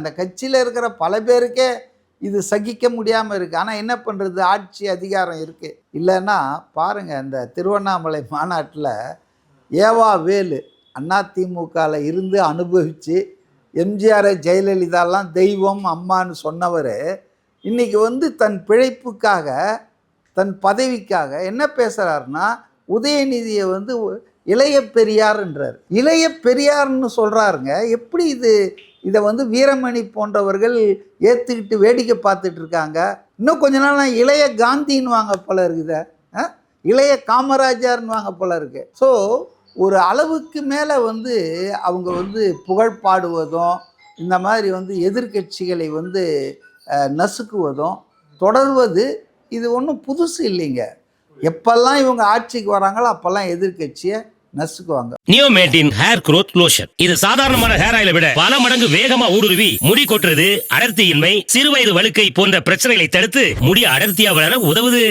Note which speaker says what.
Speaker 1: அந்த கட்சியில் இருக்கிற பல பேருக்கே இது சகிக்க முடியாமல் இருக்குது. ஆனால் என்ன பண்ணுறது, ஆட்சி அதிகாரம் இருக்குது. இல்லைன்னா பாருங்கள், இந்த திருவண்ணாமலை மாநாட்டில் ஏவா வேலு அதிமுகவில் இருந்து அனுபவித்து எம்ஜிஆரை ஜெயலலிதாலாம் தெய்வம் அம்மான்னு சொன்னவர் இன்றைக்கி தன் பிழைப்புக்காக தன் பதவிக்காக என்ன பேசுகிறாருன்னா, உதயநிதியை இளைய பெரியார்ன்றார். இளைய பெரியார்னு சொல்கிறாருங்க. எப்படி இதை வீரமணி போன்றவர்கள் ஏற்றுக்கிட்டு வேடிக்கை பார்த்துட்டு இருக்காங்க. இன்னும் கொஞ்ச நாள் நான் இளைய காந்தின்னு வாங்க போல இருக்குத, இளைய காமராஜர்னு வாங்க போல இருக்கு. ஸோ ஒரு அளவுக்கு மேலே அவங்க புகழ் பாடுவதும் இந்த மாதிரி எதிர்கட்சிகளை நசுக்குவதும் தொடர்வது இது ஒன்றும் புதுசு இல்லைங்க. எப்பெல்லாம் இவங்க ஆட்சிக்கு வராங்களோ அப்பெல்லாம் எதிர்கட்சியை நசுக்குவாங்க.
Speaker 2: நியோமேட்டின் ஹேர் க்ரோத் லோஷன். இது சாதாரணமான ஹேர் ஆயிலை விட பல மடங்கு வேகமா ஊடுருவி முடி கொட்டுறது, அடர்த்தியின்மை, சிறுவயது வழுக்கை போன்ற பிரச்சனைகளை தடுத்து முடி அடர்த்தியா வளர உதவுது.